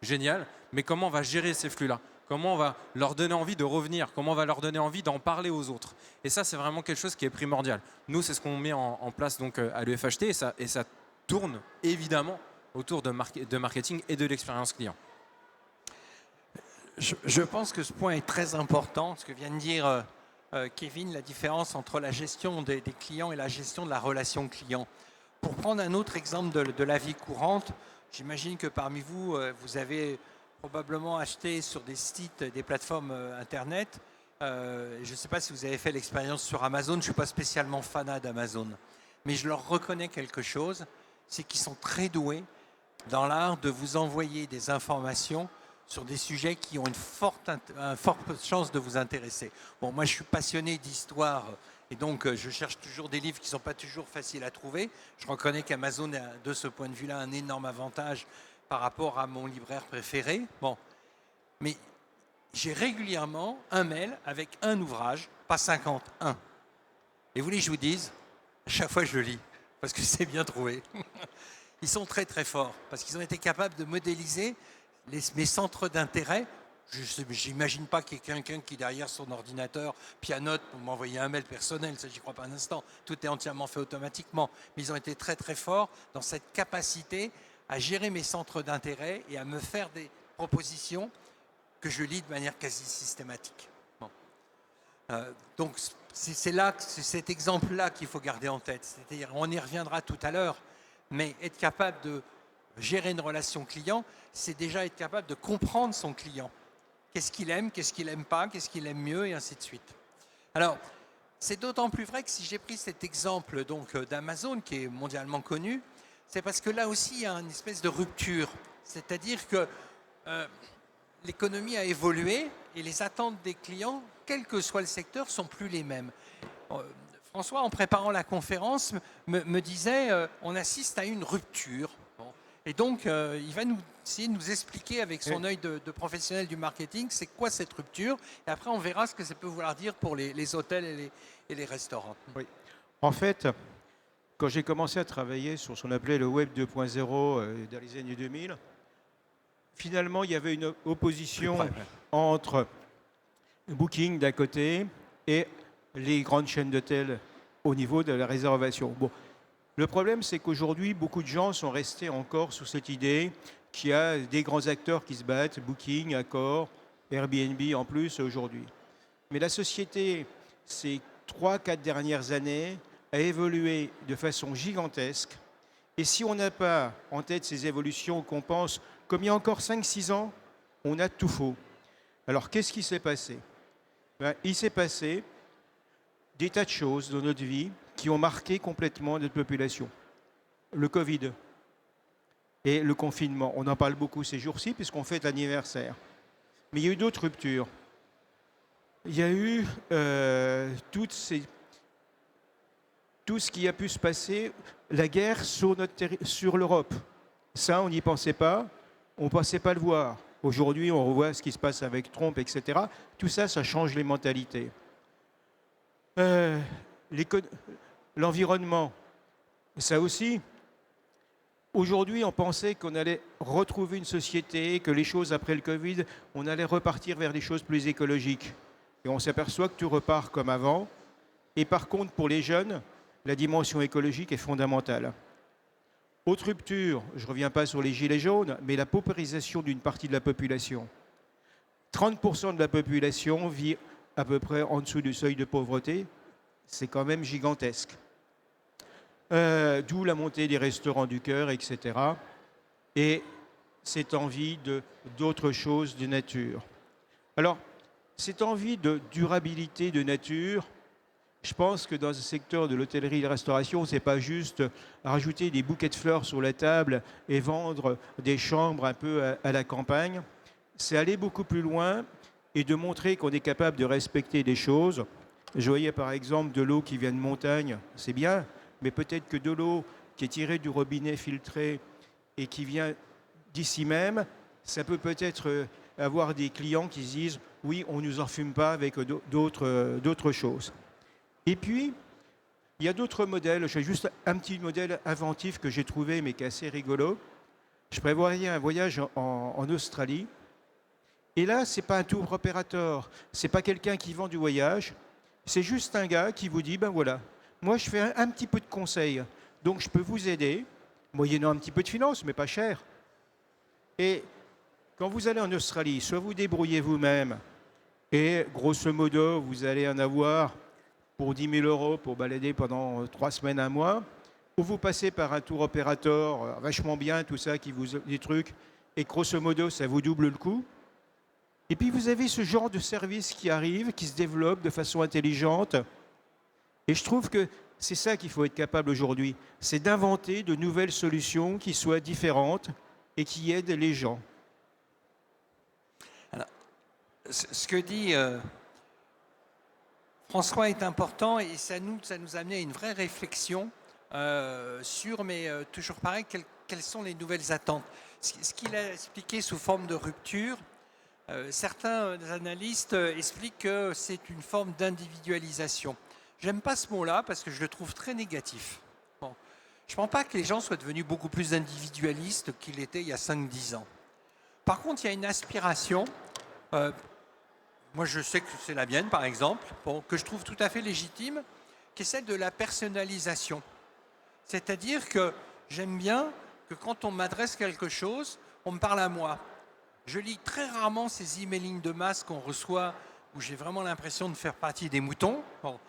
Speaker 3: génial, mais comment on va gérer ces flux-là ? Comment on va leur donner envie de revenir? Comment on va leur donner envie d'en parler aux autres ?» Et ça, c'est vraiment quelque chose qui est primordial. Nous, c'est ce qu'on met en place donc, à l'UFHT et ça tourne évidemment autour de marketing et de l'expérience client.
Speaker 1: Je pense que ce point est très important, ce que vient de dire Kevin, la différence entre la gestion des clients et la gestion de la relation client. Pour prendre un autre exemple de la vie courante, j'imagine que parmi vous, vous avez probablement acheté sur des sites, des plateformes Internet. Je ne sais pas si vous avez fait l'expérience sur Amazon, je ne suis pas spécialement fanat d'Amazon, mais je leur reconnais quelque chose, c'est qu'ils sont très doués dans l'art de vous envoyer des informations sur des sujets qui ont une forte chance de vous intéresser. Bon, moi, je suis passionné d'histoire et donc je cherche toujours des livres qui ne sont pas toujours faciles à trouver. Je reconnais qu'Amazon a, de ce point de vue-là, un énorme avantage par rapport à mon libraire préféré. Bon, mais j'ai régulièrement un mail avec un ouvrage, pas 51. Et vous voulez que je vous dise, à chaque fois je le lis, parce que c'est bien trouvé. Ils sont très très forts, parce qu'ils ont été capables de modéliser mes centres d'intérêt. Je n'imagine pas qu'il y ait quelqu'un qui, derrière son ordinateur, pianote pour m'envoyer un mail personnel. Ça, j'y crois pas un instant. Tout est entièrement fait automatiquement. Mais ils ont été très, très forts dans cette capacité à gérer mes centres d'intérêt et à me faire des propositions que je lis de manière quasi systématique. Bon. Donc, c'est cet exemple-là qu'il faut garder en tête. C'est-à-dire, on y reviendra tout à l'heure, mais être capable de gérer une relation client, c'est déjà être capable de comprendre son client. Qu'est-ce qu'il aime, qu'est-ce qu'il n'aime pas, qu'est-ce qu'il aime mieux, et ainsi de suite. Alors, c'est d'autant plus vrai que si j'ai pris cet exemple d'Amazon, qui est mondialement connu, c'est parce que là aussi, il y a une espèce de rupture. C'est-à-dire que l'économie a évolué et les attentes des clients, quel que soit le secteur, sont plus les mêmes. François, en préparant la conférence, me disait on assiste à une rupture. Bon. Et donc, il va essayer de nous expliquer avec son œil de professionnel du marketing, c'est quoi cette rupture. Et après, on verra ce que ça peut vouloir dire pour les hôtels et les restaurants.
Speaker 2: Oui. En fait, quand j'ai commencé à travailler sur ce qu'on appelait le Web 2.0 dans les années 2000, finalement, il y avait une opposition entre Booking d'un côté et les grandes chaînes d'hôtels au niveau de la réservation. Bon. Le problème, c'est qu'aujourd'hui, beaucoup de gens sont restés encore sous cette idée qu'il y a des grands acteurs qui se battent, Booking, Accor, Airbnb en plus aujourd'hui. Mais la société, ces 3-4 dernières années, a évolué de façon gigantesque. Et si on n'a pas en tête ces évolutions, qu'on pense, comme il y a encore 5-6 ans, on a tout faux. Alors, qu'est-ce qui s'est passé? Il s'est passé des tas de choses dans notre vie qui ont marqué complètement notre population. Le Covid et le confinement. On en parle beaucoup ces jours-ci puisqu'on fête l'anniversaire. Mais il y a eu d'autres ruptures. Il y a eu tout ce qui a pu se passer, la guerre sur l'Europe. Ça, on n'y pensait pas, on ne pensait pas le voir. Aujourd'hui, on revoit ce qui se passe avec Trump, etc. Tout ça, ça change les mentalités. L'environnement, ça aussi. Aujourd'hui, on pensait qu'on allait retrouver une société, que les choses après le Covid, on allait repartir vers des choses plus écologiques. Et on s'aperçoit que tout repart comme avant. Et par contre, pour les jeunes, la dimension écologique est fondamentale. Autre rupture, je ne reviens pas sur les gilets jaunes, mais la paupérisation d'une partie de la population. 30% de la population vit à peu près en dessous du seuil de pauvreté. C'est quand même gigantesque. D'où la montée des restaurants du cœur, etc. Et cette envie d'autre chose de nature. Alors, cette envie de durabilité de nature, je pense que dans le secteur de l'hôtellerie et de la restauration, ce n'est pas juste rajouter des bouquets de fleurs sur la table et vendre des chambres un peu à la campagne. C'est aller beaucoup plus loin et de montrer qu'on est capable de respecter des choses. Je voyais par exemple de l'eau qui vient de montagne, c'est bien, mais peut-être que de l'eau qui est tirée du robinet filtré et qui vient d'ici même, ça peut peut-être avoir des clients qui se disent « oui, on ne nous en fume pas avec d'autres choses ». Et puis, il y a d'autres modèles. J'ai juste un petit modèle inventif que j'ai trouvé, mais qui est assez rigolo. Je prévoyais un voyage en Australie. Et là, ce n'est pas un tour opérateur. Ce n'est pas quelqu'un qui vend du voyage. C'est juste un gars qui vous dit, ben voilà, moi je fais un petit peu de conseils. Donc je peux vous aider, moyennant un petit peu de finance, mais pas cher. Et quand vous allez en Australie, soit vous débrouillez vous-même, et grosso modo, vous allez en avoir pour 10 000 € pour balader pendant 3 semaines, un mois, ou vous passez par un tour opérateur vachement bien, tout ça, qui vous des trucs, et grosso modo, ça vous double le coût. Et puis vous avez ce genre de service qui arrive, qui se développe de façon intelligente. Et je trouve que c'est ça qu'il faut être capable aujourd'hui, c'est d'inventer de nouvelles solutions qui soient différentes et qui aident les gens.
Speaker 1: Alors, ce que dit François est important et ça nous a amené à une vraie réflexion sur, mais toujours pareil, quelles sont les nouvelles attentes. Ce qu'il a expliqué sous forme de rupture, certains analystes expliquent que c'est une forme d'individualisation. J'aime pas ce mot-là parce que je le trouve très négatif. Bon. Je ne pense pas que les gens soient devenus beaucoup plus individualistes qu'ils l'étaient il y a 5-10 ans. par contre, il y a une aspiration. euh, Moi, je sais que c'est la mienne, par exemple, bon, que je trouve tout à fait légitime, qui est celle de la personnalisation. C'est-à-dire que j'aime bien que quand on m'adresse quelque chose, on me parle à moi. Je lis très rarement ces emailings de masse qu'on reçoit où j'ai vraiment l'impression de faire partie des moutons. Bon.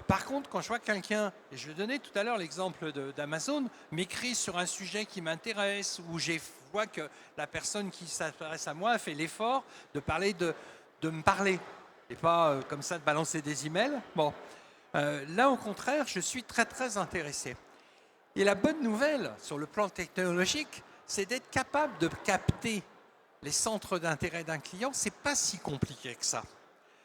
Speaker 1: Par contre, quand je vois quelqu'un, et je donnais tout à l'heure l'exemple d'Amazon, m'écrit sur un sujet qui m'intéresse, où je vois que la personne qui s'adresse à moi a fait l'effort de me parler, et pas comme ça de balancer des emails. Bon. Là, au contraire, je suis très très intéressé. Et la bonne nouvelle sur le plan technologique, c'est d'être capable de capter les centres d'intérêt d'un client. C'est pas si compliqué que ça.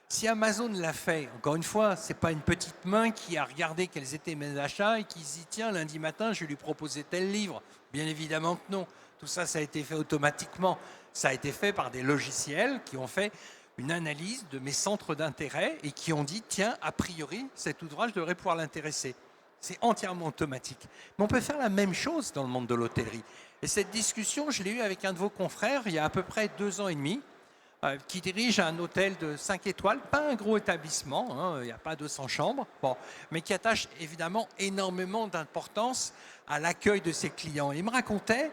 Speaker 1: Si Amazon l'a fait, encore une fois, c'est pas une petite main qui a regardé quels étaient mes achats et qui se dit tiens, lundi matin, je vais lui proposer tel livre. Bien évidemment que non. Tout ça, ça a été fait automatiquement. Ça a été fait par des logiciels qui ont fait une analyse de mes centres d'intérêt et qui ont dit tiens, a priori, cet ouvrage devrait pouvoir l'intéresser. C'est entièrement automatique. Mais on peut faire la même chose dans le monde de l'hôtellerie. Et cette discussion, je l'ai eue avec un de vos confrères il y a à peu près 2 ans et demi, qui dirige un hôtel de 5 étoiles, pas un gros établissement, hein, il n'y a pas 200 chambres, bon, mais qui attache évidemment énormément d'importance à l'accueil de ses clients. Et il me racontait,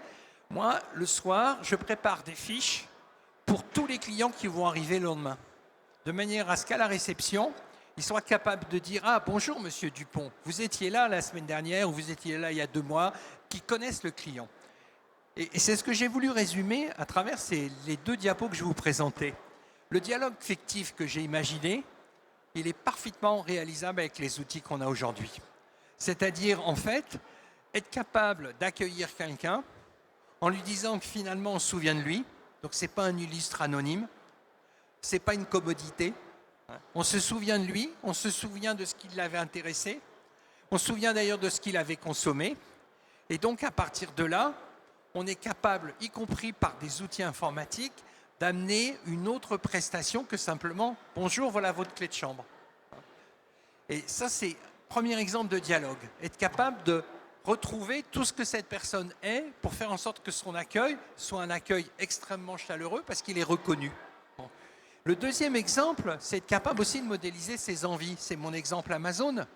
Speaker 1: moi, le soir, je prépare des fiches pour tous les clients qui vont arriver le lendemain, de manière à ce qu'à la réception, ils soient capables de dire « Ah, bonjour, monsieur Dupont, vous étiez là la semaine dernière ou vous étiez là il y a 2 mois », qui connaissent le client. Et c'est ce que j'ai voulu résumer à travers les 2 diapos que je vais vous présenter. Le dialogue fictif que j'ai imaginé, il est parfaitement réalisable avec les outils qu'on a aujourd'hui. C'est-à-dire, en fait, être capable d'accueillir quelqu'un en lui disant que finalement on se souvient de lui, donc ce n'est pas un illustre anonyme, ce n'est pas une commodité. On se souvient de lui, on se souvient de ce qui l'avait intéressé, on se souvient d'ailleurs de ce qu'il avait consommé, et donc à partir de là, on est capable, y compris par des outils informatiques, d'amener une autre prestation que simplement « Bonjour, voilà votre clé de chambre ». Et ça, c'est le premier exemple de dialogue. Être capable de retrouver tout ce que cette personne est pour faire en sorte que son accueil soit un accueil extrêmement chaleureux parce qu'il est reconnu. Bon. Le deuxième exemple, c'est être capable aussi de modéliser ses envies. C'est mon exemple Amazon.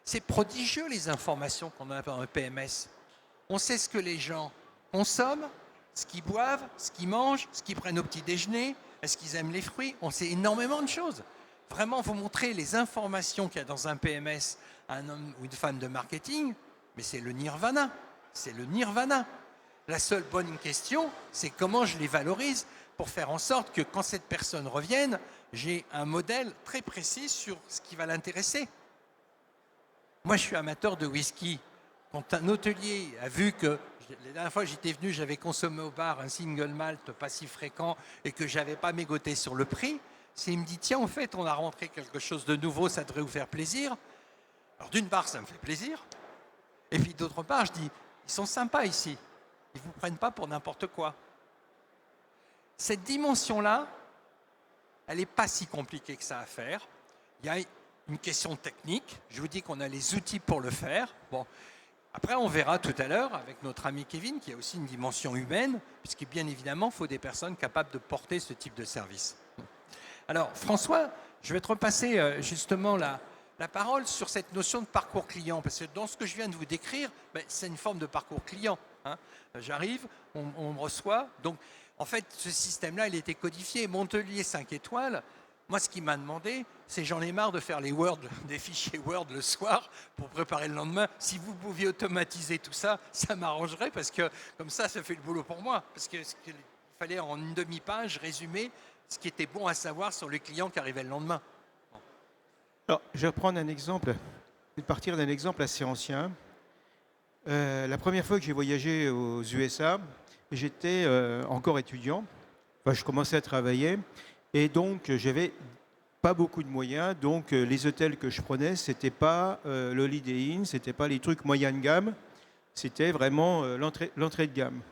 Speaker 1: C'est prodigieux les informations qu'on a dans un PMS. On sait ce que les gens consomment, ce qu'ils boivent, ce qu'ils mangent, ce qu'ils prennent au petit déjeuner, est-ce qu'ils aiment les fruits. On sait énormément de choses. Vraiment, vous montrer les informations qu'il y a dans un PMS à un homme ou une femme de marketing, mais c'est le nirvana. C'est le nirvana. La seule bonne question, c'est comment je les valorise pour faire en sorte que quand cette personne revienne, j'ai un modèle très précis sur ce qui va l'intéresser. Moi, je suis amateur de whisky. Quand un hôtelier a vu que, la dernière fois que j'étais venu, j'avais consommé au bar un single malt pas si fréquent et que je n'avais pas mégoté sur le prix, il me dit, tiens, en fait, on a rentré quelque chose de nouveau, ça devrait vous faire plaisir. Alors d'une part, ça me fait plaisir. Et puis d'autre part, je dis, ils sont sympas ici. Ils ne vous prennent pas pour n'importe quoi. Cette dimension-là, elle n'est pas si compliquée que ça à faire. Il y a une question technique. Je vous dis qu'on a les outils pour le faire. Bon. Après, on verra tout à l'heure avec notre ami Kevin qu'il y a aussi une dimension humaine, puisque bien évidemment, il faut des personnes capables de porter ce type de service. Alors, François, je vais te repasser justement la parole sur cette notion de parcours client, parce que dans ce que je viens de vous décrire, c'est une forme de parcours client. Hein. J'arrive, on me reçoit. Donc, en fait, ce système-là, il était codifié. Montpellier 5 étoiles, moi, ce qu'il m'a demandé, c'est j'en ai marre de faire les Word, des fichiers Word le soir pour préparer le lendemain. Si vous pouviez automatiser tout ça, ça m'arrangerait parce que comme ça fait le boulot pour moi. Parce qu'il fallait en une demi-page résumer ce qui était bon à savoir sur les clients qui arrivaient le lendemain. Bon.
Speaker 2: Alors, je vais prendre un exemple, je vais partir d'un exemple assez ancien. La première fois que j'ai voyagé aux USA, j'étais encore étudiant. Enfin, je commençais à travailler. Et donc, j'avais pas beaucoup de moyens. Donc, les hôtels que je prenais, c'était pas l'Holiday Inn, c'était pas les trucs moyenne gamme. C'était vraiment l'entrée de gamme.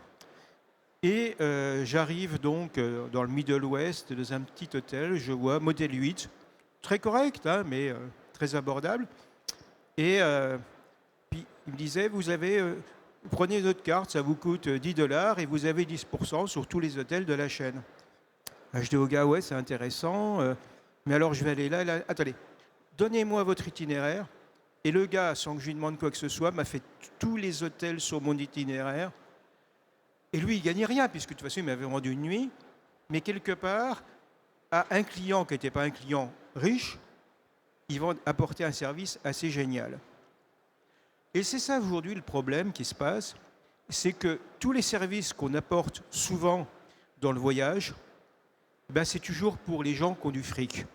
Speaker 2: Et j'arrive donc dans le Middle West, dans un petit hôtel. Je vois Modèle 8, très correct, hein, mais très abordable. Et puis, il me disait, vous avez Vous prenez notre carte, ça vous coûte 10 $ et vous avez 10% sur tous les hôtels de la chaîne. Je dis au gars, ouais, c'est intéressant, mais alors je vais aller là, là. Attendez, donnez-moi votre itinéraire. Et le gars, sans que je lui demande quoi que ce soit, m'a fait tous les hôtels sur mon itinéraire. Et lui, il gagnait rien, puisque de toute façon, il m'avait vendu une nuit. Mais quelque part, à un client qui n'était pas un client riche, ils vont apporter un service assez génial. Et c'est ça aujourd'hui le problème qui se passe, c'est que tous les services qu'on apporte souvent dans le voyage, ben c'est toujours pour les gens qui ont du fric.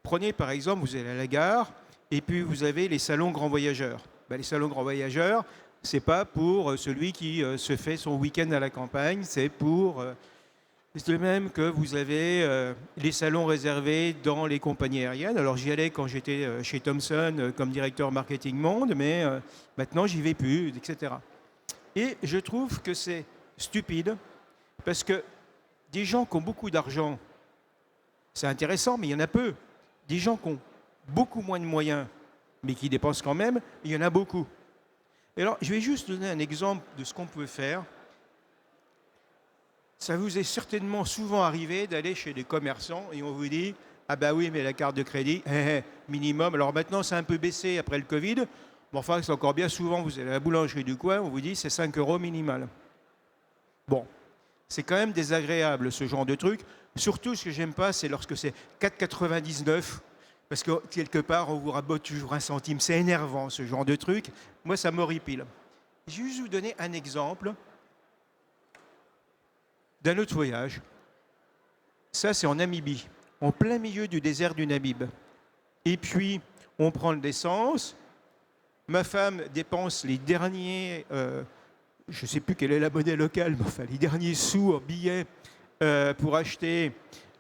Speaker 2: Prenez par exemple, vous allez à la gare, et puis vous avez les salons grands voyageurs. Ben, les salons grands voyageurs, c'est pas pour celui qui se fait son week-end à la campagne, c'est pour... c'est le même que vous avez les salons réservés dans les compagnies aériennes. Alors j'y allais quand j'étais chez Thomson comme directeur marketing monde, mais maintenant j'y vais plus, etc. Et je trouve que c'est stupide, parce que des gens qui ont beaucoup d'argent, c'est intéressant, mais il y en a peu. Des gens qui ont beaucoup moins de moyens, mais qui dépensent quand même, il y en a beaucoup. Et alors, je vais juste donner un exemple de ce qu'on peut faire. Ça vous est certainement souvent arrivé d'aller chez des commerçants et on vous dit « Ah bah oui, mais la carte de crédit, minimum. » Alors maintenant, c'est un peu baissé après le Covid. Mais enfin, c'est encore bien souvent, vous allez à la boulangerie du coin, on vous dit « C'est 5 € minimal. » Bon, c'est quand même désagréable ce genre de truc. Surtout, ce que j'aime pas, c'est lorsque c'est 4,99 €. Parce que quelque part, on vous rabote toujours un centime. C'est énervant, ce genre de truc. Moi, ça m'horripile. Je vais juste vous donner un exemple d'un autre voyage. Ça, c'est en Namibie, en plein milieu du désert du Namib. Et puis, on prend l'essence. Ma femme dépense les derniers, je ne sais plus quelle est la monnaie locale, mais enfin, les derniers sous en billets pour acheter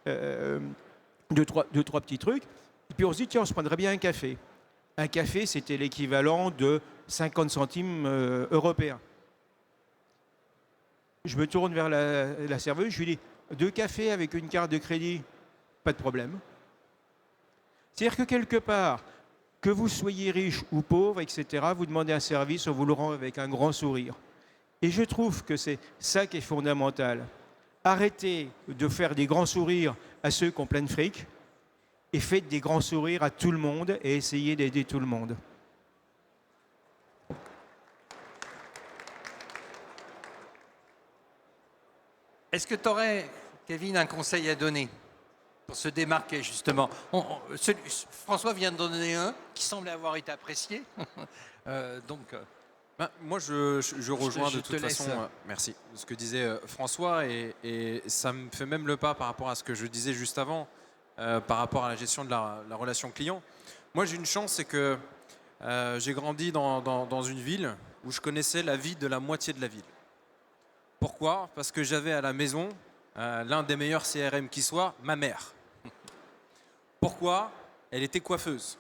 Speaker 2: deux, trois petits trucs. Et puis on se dit, tiens, on se prendrait bien un café. Un café, c'était l'équivalent de 50 centimes européens. Je me tourne vers la serveuse, je lui dis, 2 cafés avec une carte de crédit, pas de problème. C'est-à-dire que quelque part, que vous soyez riche ou pauvre, etc., vous demandez un service, on vous le rend avec un grand sourire. Et je trouve que c'est ça qui est fondamental. Arrêtez de faire des grands sourires à ceux qui ont plein de fric, et faites des grands sourires à tout le monde et essayez d'aider tout le monde.
Speaker 1: Est-ce que tu aurais, Kevin, un conseil à donner pour se démarquer, justement? François vient de donner un qui semblait avoir été apprécié.
Speaker 3: Moi, je rejoins de toute façon, merci, ce que disait François, et ça me fait même le pas par rapport à ce que je disais juste avant, par rapport à la gestion de la relation client. Moi, j'ai une chance, c'est que j'ai grandi dans une ville où je connaissais la vie de la moitié de la ville. Pourquoi? Parce que j'avais à la maison l'un des meilleurs CRM qui soit, ma mère. Pourquoi? Elle était coiffeuse.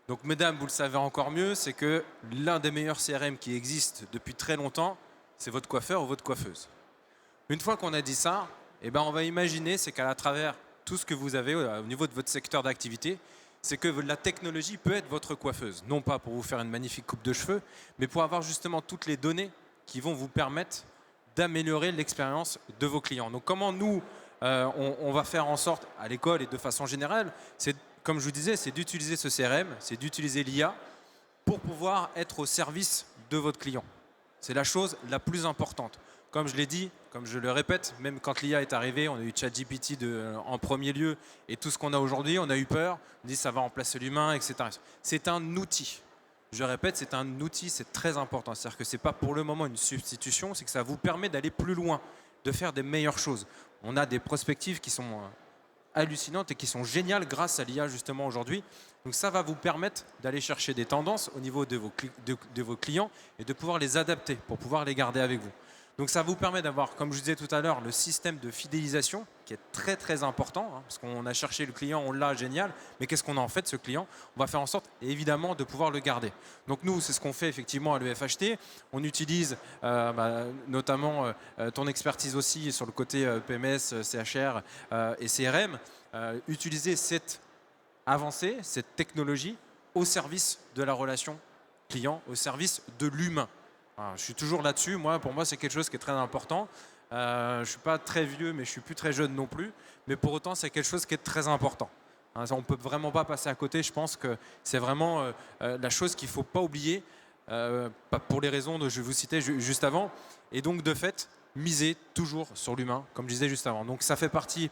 Speaker 3: Donc, mesdames, vous le savez encore mieux, c'est que l'un des meilleurs CRM qui existe depuis très longtemps, c'est votre coiffeur ou votre coiffeuse. Une fois qu'on a dit ça, eh ben, on va imaginer, c'est qu'à travers tout ce que vous avez au niveau de votre secteur d'activité, c'est que la technologie peut être votre coiffeuse. Non pas pour vous faire une magnifique coupe de cheveux, mais pour avoir justement toutes les données qui vont vous permettre d'améliorer l'expérience de vos clients. Donc comment nous, on va faire en sorte, à l'école et de façon générale, c'est, comme je vous disais, c'est d'utiliser ce CRM, c'est d'utiliser l'IA pour pouvoir être au service de votre client. C'est la chose la plus importante. Comme je l'ai dit, comme je le répète, même quand l'IA est arrivée, on a eu ChatGPT en premier lieu, et tout ce qu'on a aujourd'hui, on a eu peur, on dit ça va remplacer l'humain, etc. C'est un outil. Je répète, c'est un outil, c'est très important. C'est-à-dire que ce n'est pas pour le moment une substitution, c'est que ça vous permet d'aller plus loin, de faire des meilleures choses. On a des perspectives qui sont hallucinantes et qui sont géniales grâce à l'IA justement aujourd'hui. Donc ça va vous permettre d'aller chercher des tendances au niveau de vos clients et de pouvoir les adapter pour pouvoir les garder avec vous. Donc ça vous permet d'avoir, comme je disais tout à l'heure, le système de fidélisation qui est très très important, parce qu'on a cherché le client, on l'a, génial, mais qu'est-ce qu'on a en fait de ce client? On va faire en sorte évidemment de pouvoir le garder. Donc nous, c'est ce qu'on fait effectivement à l'EFHT. On utilise notamment ton expertise aussi sur le côté PMS, CHR et CRM, utiliser cette avancée, cette technologie au service de la relation client, au service de l'humain. Voilà, je suis toujours là-dessus. Pour moi, c'est quelque chose qui est très important. Je ne suis pas très vieux, mais je ne suis plus très jeune non plus. Mais pour autant, c'est quelque chose qui est très important. Hein, on ne peut vraiment pas passer à côté. Je pense que c'est vraiment la chose qu'il ne faut pas oublier, pour les raisons que je vous citais juste avant. Et donc, de fait, miser toujours sur l'humain, comme je disais juste avant. Donc, ça fait partie,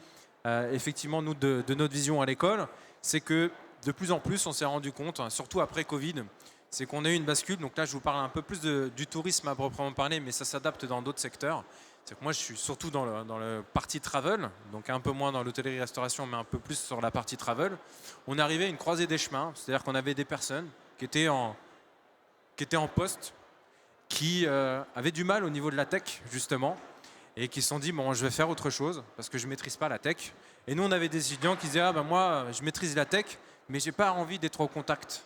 Speaker 3: effectivement, nous, de notre vision à l'école. C'est que de plus en plus, on s'est rendu compte, hein, surtout après Covid, c'est qu'on a eu une bascule. Donc là, je vous parle un peu plus du tourisme à proprement parler, mais ça s'adapte dans d'autres secteurs. C'est que moi, je suis surtout dans le partie travel, donc un peu moins dans l'hôtellerie-restauration, mais un peu plus sur la partie travel. On est arrivé à une croisée des chemins, c'est-à-dire qu'on avait des personnes qui étaient en poste, qui avaient du mal au niveau de la tech, justement, et qui se sont dit, bon, je vais faire autre chose, parce que je ne maîtrise pas la tech. Et nous, on avait des étudiants qui disaient, ah ben moi, je maîtrise la tech, mais je n'ai pas envie d'être au contact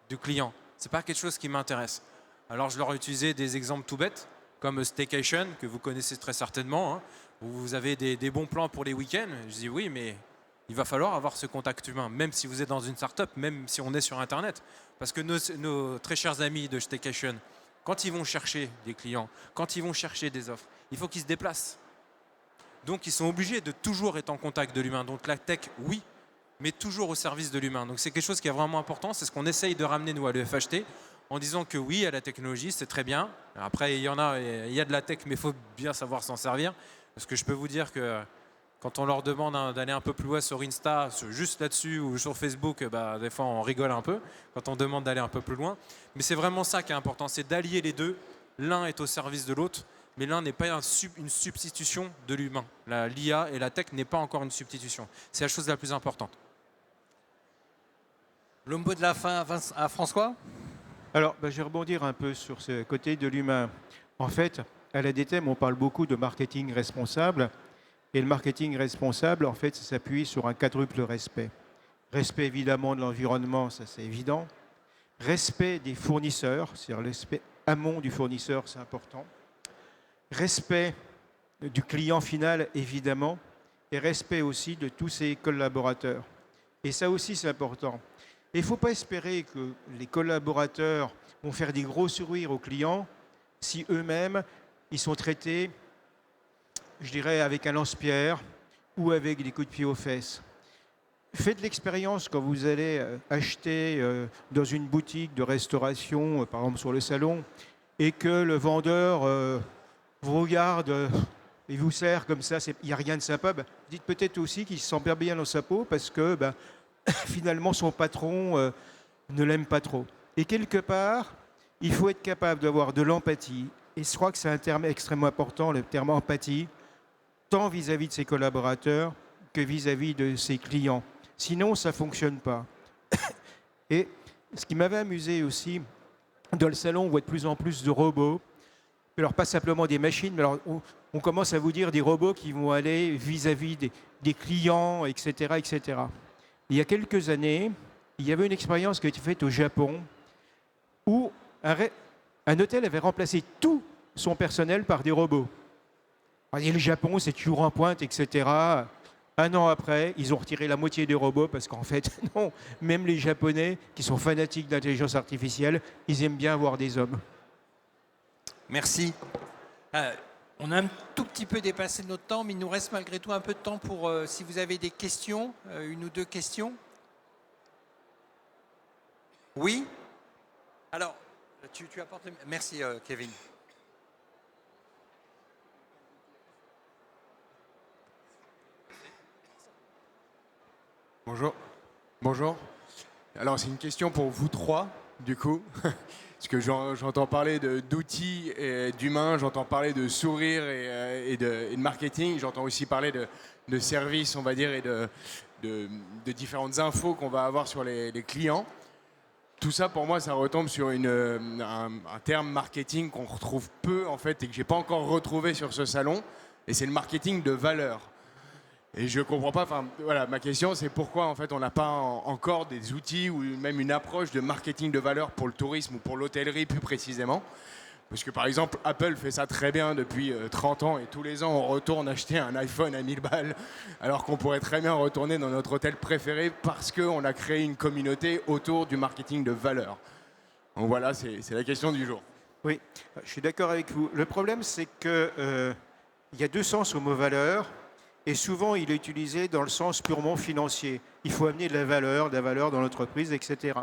Speaker 3: du client. Ce n'est pas quelque chose qui m'intéresse. Alors, je leur ai utilisé des exemples tout bêtes, comme Staycation, que vous connaissez très certainement, hein, où vous avez des bons plans pour les week-ends. Je dis oui, mais il va falloir avoir ce contact humain, même si vous êtes dans une start-up, même si on est sur Internet. Parce que nos très chers amis de Staycation, quand ils vont chercher des clients, quand ils vont chercher des offres, il faut qu'ils se déplacent. Donc, ils sont obligés de toujours être en contact de l'humain. Donc, la tech, oui, mais toujours au service de l'humain. Donc, c'est quelque chose qui est vraiment important. C'est ce qu'on essaye de ramener, nous, à l'EFHT, en disant que oui, à la technologie, c'est très bien. Après, il y a de la tech, mais il faut bien savoir s'en servir. Parce que je peux vous dire que quand on leur demande d'aller un peu plus loin sur Insta, juste là-dessus, ou sur Facebook, des fois, on rigole un peu quand on demande d'aller un peu plus loin. Mais c'est vraiment ça qui est important, c'est d'allier les deux. L'un est au service de l'autre, mais l'un n'est pas une substitution de l'humain. L'IA et la tech n'est pas encore une substitution. C'est la chose la plus importante.
Speaker 1: Le mot de la fin à François.
Speaker 2: Alors, je vais rebondir un peu sur ce côté de l'humain. En fait, à l'ADTM, on parle beaucoup de marketing responsable. Et le marketing responsable, en fait, ça s'appuie sur un quadruple respect. Respect, évidemment, de l'environnement, ça c'est évident. Respect des fournisseurs, c'est-à-dire l'aspect amont du fournisseur, c'est important. Respect du client final, évidemment. Et respect aussi de tous ses collaborateurs. Et ça aussi, c'est important. Il ne faut pas espérer que les collaborateurs vont faire des gros sourires aux clients si eux-mêmes, ils sont traités, je dirais, avec un lance-pierre ou avec des coups de pied aux fesses. Faites l'expérience quand vous allez acheter dans une boutique de restauration, par exemple sur le salon, et que le vendeur vous regarde et vous sert comme ça, il n'y a rien de sympa. Dites peut-être aussi qu'il se sent bien dans sa peau parce que finalement son patron ne l'aime pas trop. Et quelque part, il faut être capable d'avoir de l'empathie. Et je crois que c'est un terme extrêmement important, le terme empathie, tant vis-à-vis de ses collaborateurs que vis-à-vis de ses clients. Sinon, ça ne fonctionne pas. Et ce qui m'avait amusé aussi, dans le salon, on voit de plus en plus de robots. Alors, pas simplement des machines, mais alors, on commence à vous dire des robots qui vont aller vis-à-vis des clients, etc., etc. Il y a quelques années, il y avait une expérience qui a été faite au Japon où un hôtel avait remplacé tout son personnel par des robots. Et le Japon, c'est toujours en pointe, etc. Un an après, ils ont retiré la moitié des robots parce qu'en fait, non, même les Japonais, qui sont fanatiques d'intelligence artificielle, ils aiment bien avoir des hommes.
Speaker 1: Merci. On a un tout petit peu dépassé notre temps, mais il nous reste malgré tout un peu de temps pour, si vous avez des questions, une ou deux questions. Oui. Alors, tu apportes... Merci, Kevin.
Speaker 4: Bonjour. Bonjour. Alors, c'est une question pour vous trois, du coup. Parce que j'entends parler d'outils et d'humains, j'entends parler de sourire et de marketing, j'entends aussi parler de services, on va dire, et de différentes infos qu'on va avoir sur les clients. Tout ça, pour moi, ça retombe sur un terme marketing qu'on retrouve peu, en fait, et que je n'ai pas encore retrouvé sur ce salon, et c'est le marketing de valeur. Et je ne comprends pas, voilà, ma question c'est pourquoi en fait on n'a pas encore des outils ou même une approche de marketing de valeur pour le tourisme ou pour l'hôtellerie plus précisément. Parce que par exemple Apple fait ça très bien depuis 30 ans et tous les ans on retourne acheter un iPhone à 1000 balles alors qu'on pourrait très bien retourner dans notre hôtel préféré parce qu'on a créé une communauté autour du marketing de valeur. Donc voilà, c'est la question du jour.
Speaker 2: Oui, je suis d'accord avec vous. Le problème, c'est que il y a deux sens au mot valeur, et souvent il est utilisé dans le sens purement financier. Il faut amener de la valeur dans l'entreprise, etc.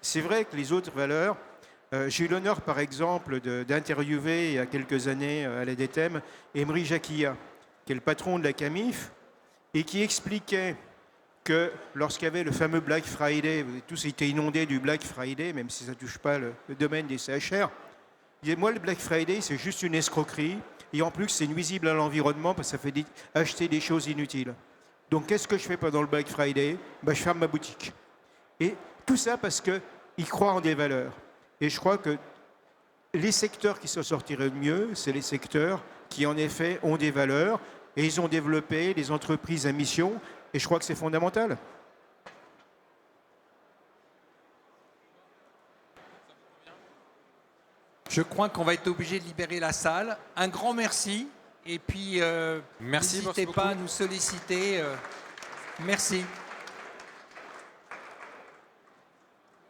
Speaker 2: C'est vrai que les autres valeurs, j'ai eu l'honneur, par exemple, d'interviewer il y a quelques années à l'EDTEM Emery Jacquilla, qui est le patron de la CAMIF, et qui expliquait que lorsqu'il y avait le fameux Black Friday, vous avez tous été inondés du Black Friday, même si ça ne touche pas le domaine des CHR, il disait, moi, le Black Friday, c'est juste une escroquerie, et en plus, c'est nuisible à l'environnement parce que ça fait acheter des choses inutiles. Donc, qu'est-ce que je fais pendant le Black Friday? Je ferme ma boutique. Et tout ça parce qu'ils croient en des valeurs. Et je crois que les secteurs qui s'en sortiraient le mieux, c'est les secteurs qui, en effet, ont des valeurs, et ils ont développé des entreprises à mission, et je crois que c'est fondamental.
Speaker 1: Je crois qu'on va être obligé de libérer la salle. Un grand merci. Et puis,
Speaker 3: Merci
Speaker 1: n'hésitez
Speaker 3: beaucoup.
Speaker 1: pas à nous solliciter. Merci.